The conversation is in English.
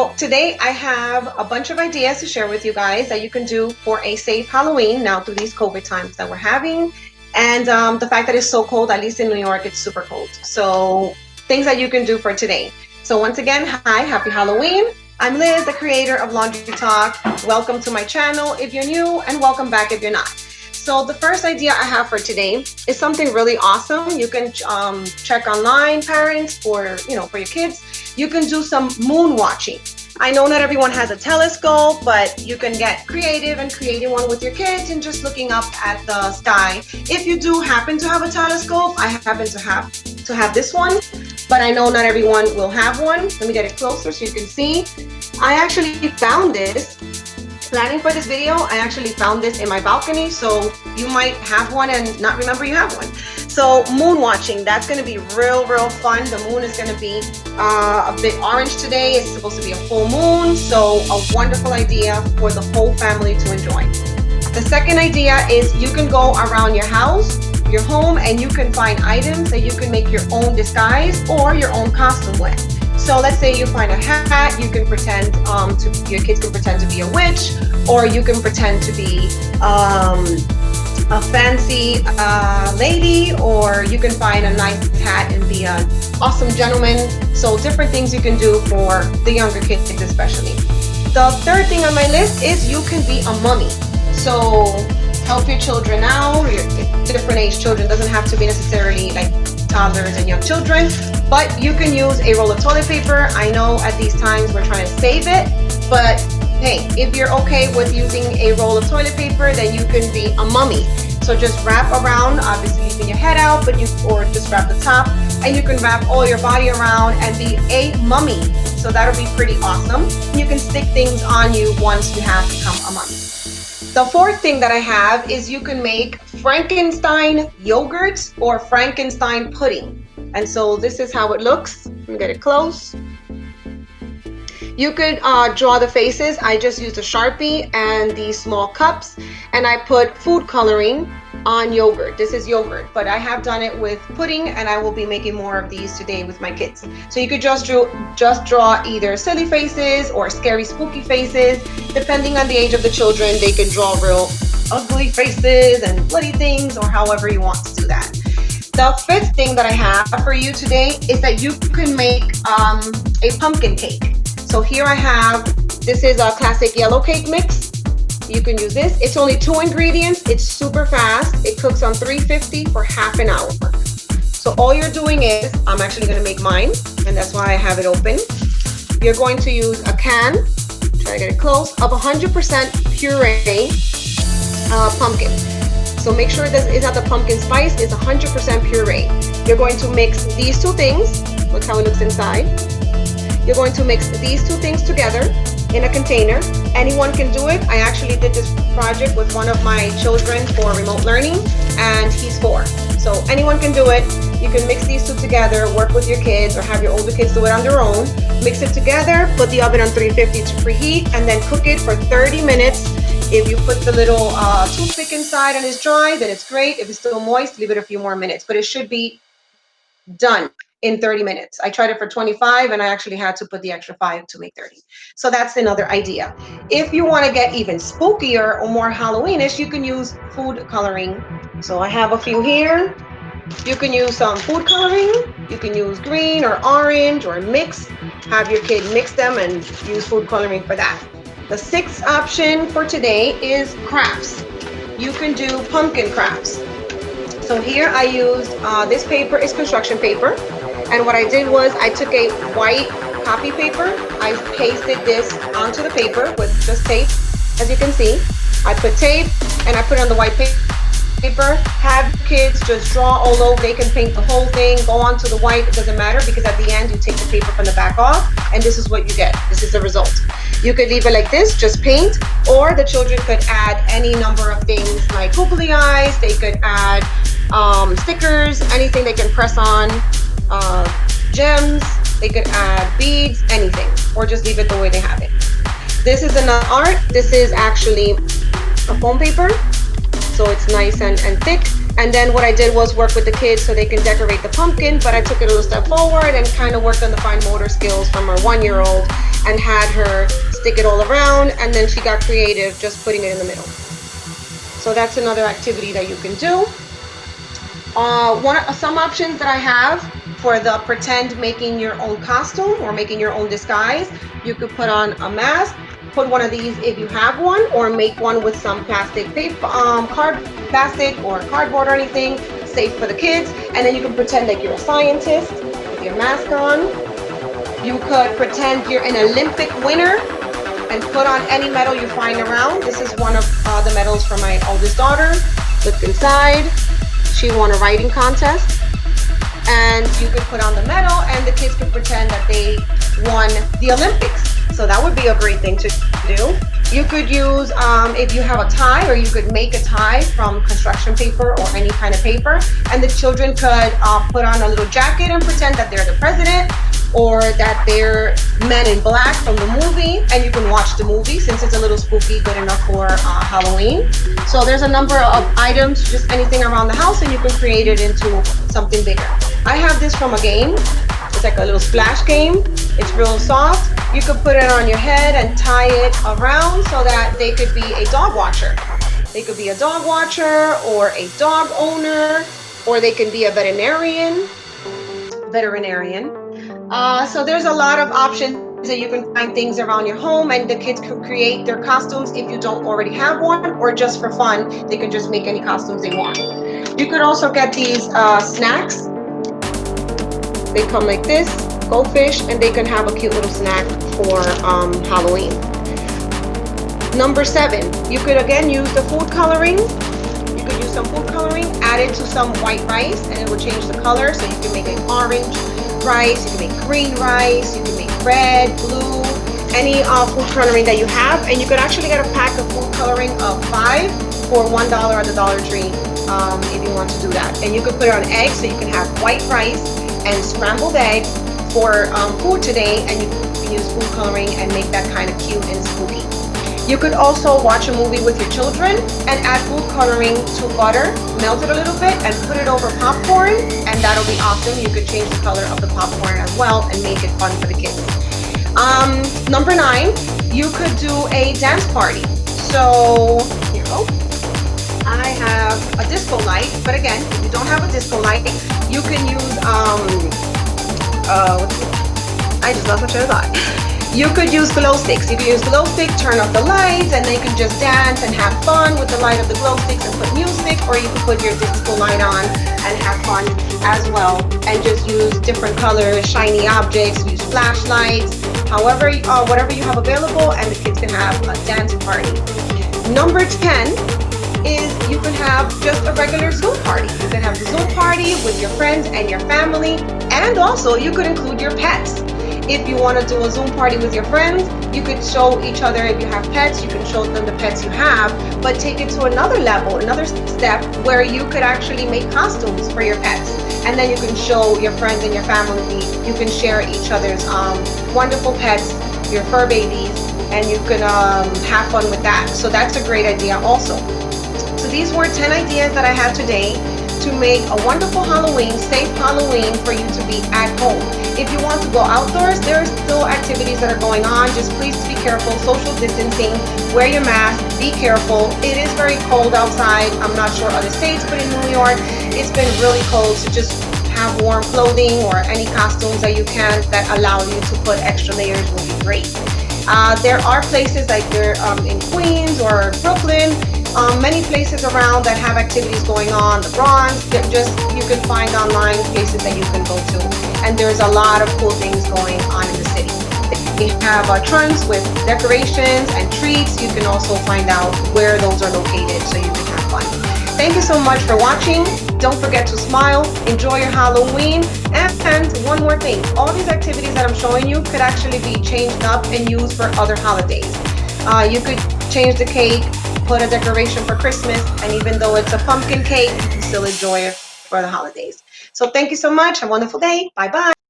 So today I have a bunch of ideas to share with you guys that you can do for a safe Halloween now through these COVID times that we're having. And the fact that it's so cold, at least in New York, it's super cold. So things that you can do for today. So once again, hi, happy Halloween. I'm Liz, the creator of Laundry Talk. Welcome to my channel if you're new, and welcome back if you're not. So the first idea I have for today is something really awesome. You can check online, parents, for your kids. You can do some moon watching. I know not everyone has a telescope, but you can get creative and creating one with your kids and just looking up at the sky. If you do happen to have a telescope, I happen to have this one, but I know not everyone will have one. Let me get it closer so you can see. I actually found this. Planning for this video, I actually found this in my balcony, so you might have one and not remember you have one. So moon watching, that's going to be real fun. The moon is going to be a bit orange today. It's supposed to be a full moon, so a wonderful idea for the whole family to enjoy. The second idea is you can go around your house, your home, and you can find items that you can make your own disguise or your own costume with. So let's say you find a hat, you can pretend your kids can pretend to be a witch, or you can pretend to be a fancy lady, or you can find a nice hat and be an awesome gentleman. So different things you can do for the younger kids especially. The third thing on my list is you can be a mummy. So help your children out, your different age children, doesn't have to be necessarily like toddlers and young children, but you can use a roll of toilet paper. I know at these times we're trying to save it, but hey, if you're okay with using a roll of toilet paper, then you can be a mummy. So just wrap around, obviously leaving your head out, or just wrap the top, and you can wrap all your body around and be a mummy. So that'll be pretty awesome. You can stick things on you once you have become a mummy. The fourth thing that I have is you can make Frankenstein yogurt or Frankenstein pudding. And so this is how it looks. Let me get it close. You could draw the faces. I just used a Sharpie and these small cups, and I put food coloring on yogurt. This is yogurt, but I have done it with pudding, and I will be making more of these today with my kids. So you could just draw either silly faces or scary, spooky faces. Depending on the age of the children, they can draw real ugly faces and bloody things, or however you want to do that. The fifth thing that I have for you today is that you can make a pumpkin cake. So here I have, this is a classic yellow cake mix. You can use this. It's only 2 ingredients. It's super fast. It cooks on 350 for half an hour. So all you're doing is, I'm actually going to make mine, and that's why I have it open. You're going to use a can, try to get it close, of 100% puree pumpkin. So make sure that it's not the pumpkin spice, it's 100% puree. You're going to mix these two things. Look how it looks inside. You're going to mix these two things together in a container. Anyone can do it. I actually did this project with one of my children for remote learning, and he's 4. So anyone can do it. You can mix these two together, work with your kids, or have your older kids do it on their own. Mix it together, put the oven on 350 to preheat, and then cook it for 30 minutes. If you put the little toothpick inside and it's dry, then it's great. If it's still moist, leave it a few more minutes, but it should be done in 30 minutes. I tried it for 25, and I actually had to put the extra 5 to make 30. So that's another idea. If you want to get even spookier or more Halloweenish, you can use food coloring. So I have a few here. You can use some food coloring. You can use green or orange or mix. Have your kid mix them and use food coloring for that. The sixth option for today is crafts. You can do pumpkin crafts. So here I used, this paper is construction paper. And what I did was I took a white copy paper. I pasted this onto the paper with just tape. As you can see, I put tape and I put it on the white paper. Have kids just draw all over. They can paint the whole thing, go onto the white. It doesn't matter, because at the end you take the paper from the back off, and this is what you get. This is the result. You could leave it like this, just paint, or the children could add any number of things like googly eyes. They could add stickers, anything they can press on, gems. They could add beads, anything, or just leave it the way they have it. This is another art. This is actually a foam paper. so it's nice and thick. And then what I did was work with the kids so they can decorate the pumpkin, but I took it a little step forward and kind of worked on the fine motor skills from our 1-year-old and had her stick it all around, and then she got creative just putting it in the middle. So that's another activity that you can do. Some options that I have for the pretend making your own costume or making your own disguise. You could put on a mask, put one of these if you have one, or make one with some plastic paper, plastic or cardboard or anything, safe for the kids. And then you can pretend like you're a scientist with your mask on. You could pretend you're an Olympic winner and put on any medal you find around. This is one of the medals from my oldest daughter. Look inside. She won a writing contest. And you could put on the medal and the kids could pretend that they won the Olympics. So that would be a great thing to do. You could use, if you have a tie, or you could make a tie from construction paper or any kind of paper, and the children could put on a little jacket and pretend that they're the president, or that they're Men in Black from the movie, and you can watch the movie since it's a little spooky, good enough for Halloween. So there's a number of items, just anything around the house, and you can create it into something bigger. I have this from a game. It's like a little splash game. It's real soft. You could put it on your head and tie it around so that they could be a dog watcher. They could be a dog watcher or a dog owner, or they can be a veterinarian. So there's a lot of options that you can find things around your home, and the kids can create their costumes if you don't already have one, or just for fun, they can just make any costumes they want. You could also get these snacks. They come like this, goldfish, and they can have a cute little snack for Halloween. Number 7, you could again use the food coloring. You could use some food coloring, add it to some white rice, and it will change the color. So you can make an orange rice, you can make green rice, you can make red, blue, any food coloring that you have. And you could actually get a pack of food coloring of 5 for $1 at the Dollar Tree if you want to do that. And you could put it on eggs, so you can have white rice and scrambled eggs for food today, and you can use food coloring and make that kind of cute and spooky. You could also watch a movie with your children and add food coloring to butter, melt it a little bit, and put it over popcorn, and that'll be awesome. You could change the color of the popcorn as well and make it fun for the kids. Number 9, you could do a dance party. So here you go. I have a disco light, but again, if you don't have a disco light, you can use I just lost my train of thought. You could use glow sticks. You can use glow sticks, turn off the lights, and they can just dance and have fun with the light of the glow sticks and put music, or you can put your disco light on and have fun as well, and just use different colors, shiny objects, use flashlights, however, whatever you have available, and the kids can have a dance party. Number 10 is you can have just a regular Zoom party. You can have the Zoom party with your friends and your family, and also you could include your pets. If you want to do a Zoom party with your friends, you could show each other, if you have pets, you can show them the pets you have, but take it to another level, another step where you could actually make costumes for your pets. And then you can show your friends and your family, you can share each other's wonderful pets, your fur babies, and you can have fun with that. So that's a great idea also. So these were 10 ideas that I have today to make a wonderful Halloween, safe Halloween for you to be at home. If you want to go outdoors, there are still activities that are going on. Just please be careful, social distancing, wear your mask, be careful. It is very cold outside. I'm not sure other states, but in New York, it's been really cold. So just have warm clothing or any costumes that you can that allow you to put extra layers will be great. There are places like there in Queens or Brooklyn, many places around that have activities going on. The Bronx, you can find online places that you can go to, and there's a lot of cool things going on in the city. They have trunks with decorations and treats. You can also find out where those are located so you can have fun. Thank you so much for watching. Don't forget to smile, enjoy your Halloween, and one more thing, all these activities that I'm showing you could actually be changed up and used for other holidays. You could change the cake, put a decoration for Christmas, and even though it's a pumpkin cake, you can still enjoy it for the holidays. So thank you so much. Have a wonderful day. Bye-bye.